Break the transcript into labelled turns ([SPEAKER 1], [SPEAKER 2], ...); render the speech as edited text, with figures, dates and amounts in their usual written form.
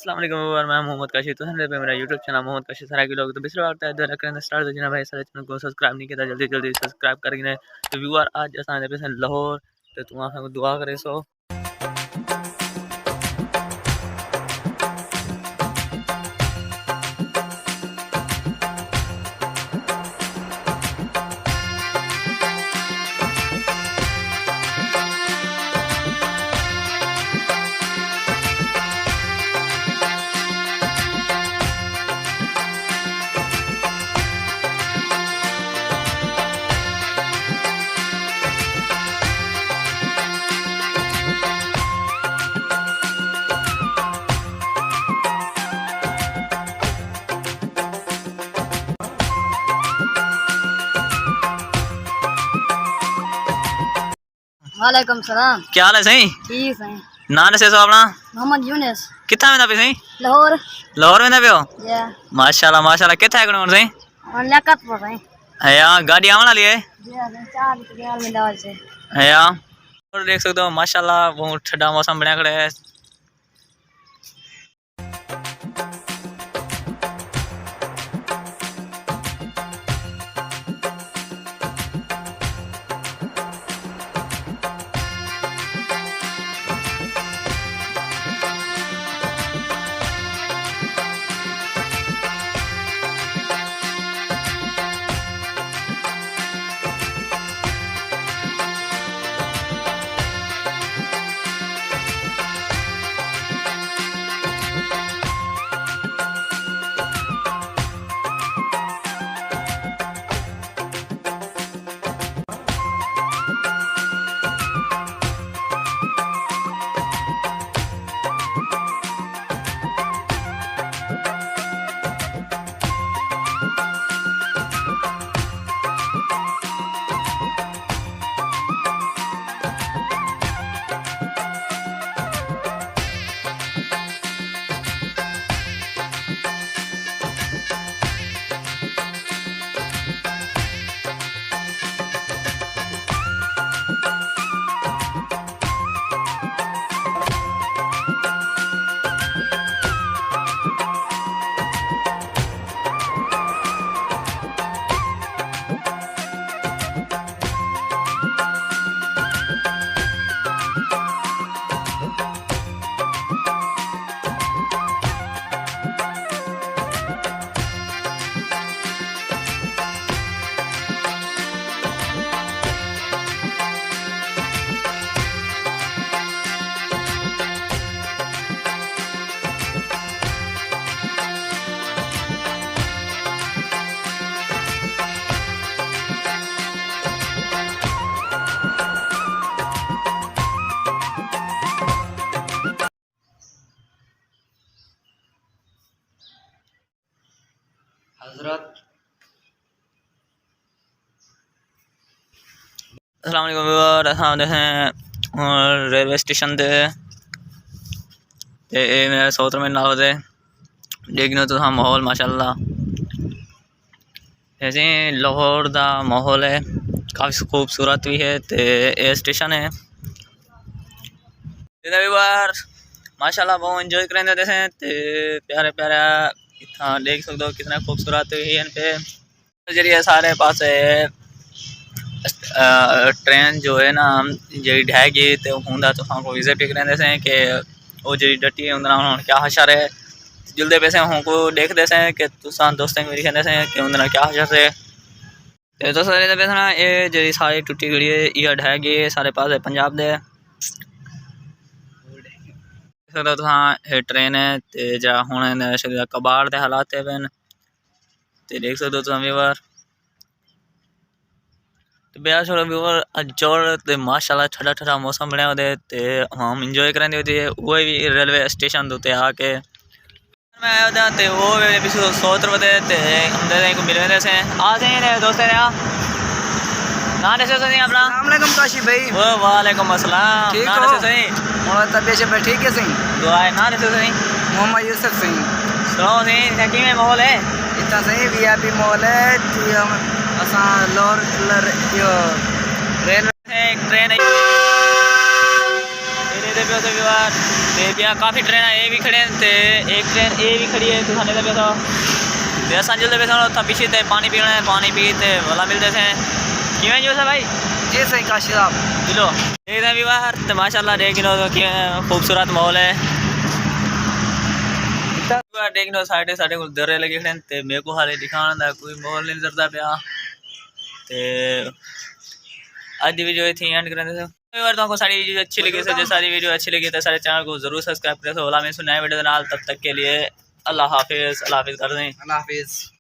[SPEAKER 1] अस्सलाम वालेकुम व्यूअर, मैं मोहम्मद काशी। तो है पे मेरा यूट्यूब चैनल मोहम्मद काशी सराइकी लोग। तो पिछले वक्त है रखने स्टार्ट तो भाई सारे चैनल को सब्सक्राइब नहीं किया, जल्दी जल्दी सब्सक्राइब करके। तो व्यूअर आज असां पे लाहौर, तो तुम असां दुआ करे सो।
[SPEAKER 2] वालेकुम सलाम।
[SPEAKER 1] क्या हाल है सही?
[SPEAKER 2] ठीक है।
[SPEAKER 1] ना दसे सो अपना?
[SPEAKER 2] मोहम्मद यूनुस।
[SPEAKER 1] कितना वेंदा पे सही?
[SPEAKER 2] लाहौर।
[SPEAKER 1] लाहौर वेंदा पे हो?
[SPEAKER 2] या
[SPEAKER 1] माशाल्लाह माशाल्लाह। किथा है कोन सही?
[SPEAKER 2] और लकत पर सही।
[SPEAKER 1] है गाड़ी आवन वाली है?
[SPEAKER 2] या 4 रियाल में दाल से।
[SPEAKER 1] है और देख सकते हो माशाल्लाह बहुत ठंडा मौसम बनया खड़ा है। अस्सलाम वालेकुम व्यूअर, असां देखें रेलवे स्टेशन ते मेरे सौतर में नाल दे देखना तो माहौल माशाल्लाह ऐसे लाहौर दा माहौल है, काफ़ी खूबसूरत भी है। तो ये स्टेशन है व्यूअर माशाल्लाह बहुत इंजॉय करेंगे देखें। तो प्यारे प्यारे इतना देख सकते हो कितना खूबसूरत है। इन पे जरिए सारे पास ट्रेन जो है ना जी ढहगी तो होंगे तो को विजिट भी करें से कि वो जी डटी उन्होंने क्या हशर है जुलते पैसे को देखते से कि तुसा दोस्तों को दिखाते से कि उन्होंने क्या हशर से। तो दोस्तों पैसा ये जी सारी टुटी गई है यह ढहगी सारे पास है पंजाब दे सकते तो ट्रेन है तो जरा हूँ कबाड़ के हालात पेन तो देख सकते हो तुम व्यूअर। तो बेहद छोड़ो व्यूअर जोर माशाल्लाह ठंडा ठंडा मौसम बनया होते ते हम इंजॉय करेंगे होती है। वो भी रेलवे स्टेशन होते आके मैं आया होता ते वो भी सोच रहे थे हम को मिलने से आ सही दोस्त ने ना कैसे सही अपना?
[SPEAKER 3] अस्सलाम वालेकुम काशी भाई।
[SPEAKER 1] वो वालेकुम अस्सलाम।
[SPEAKER 3] ठीक
[SPEAKER 1] ना
[SPEAKER 3] हो?
[SPEAKER 1] कैसे सही?
[SPEAKER 3] और तबीयत शबीयत ठीक है सही?
[SPEAKER 1] दुआ है। ना कैसे सही?
[SPEAKER 3] मोहम्मद यूसुफ सही।
[SPEAKER 1] सुनो सही सकी में माहौल है
[SPEAKER 3] इतना सही वीआईपी माहौल है कि हम असा लाहौर यो रेलवे
[SPEAKER 1] एक ट्रेन है देखते पे तो व्यवहार ते बिया काफ़ी ट्रेन ए भी खड़े हैं ते एक ट्रेन ए भी खड़ी है तो थाने पे तो ते असां जल्दी पे उतना पीछे ते पानी पीना है पानी पी ते वाला मिलते हैं किवें जो है भाई
[SPEAKER 3] जी सही काशिद आप
[SPEAKER 1] किलो देखते हैं व्यवहार तो माशाल्लाह देख लो कि खूबसूरत माहौल है देख लो साइड साढ़े को दर्रे लगे खड़े ते मेरे को हाले दिखाने दा कोई माहौल नहीं नजरदा पिया ते आज दी वीडियो इतनी एंड करने से अगर तुमको सारी वीडियो अच्छी लगी जो सारी वीडियो अच्छी लगी तो सारे चैनल को जरूर सब्सक्राइब करें तो ओला में सुनाए वीडियो नाल तब तक के लिए अल्लाह हाफिज़ कर दें
[SPEAKER 3] अल्लाह हाफिज़।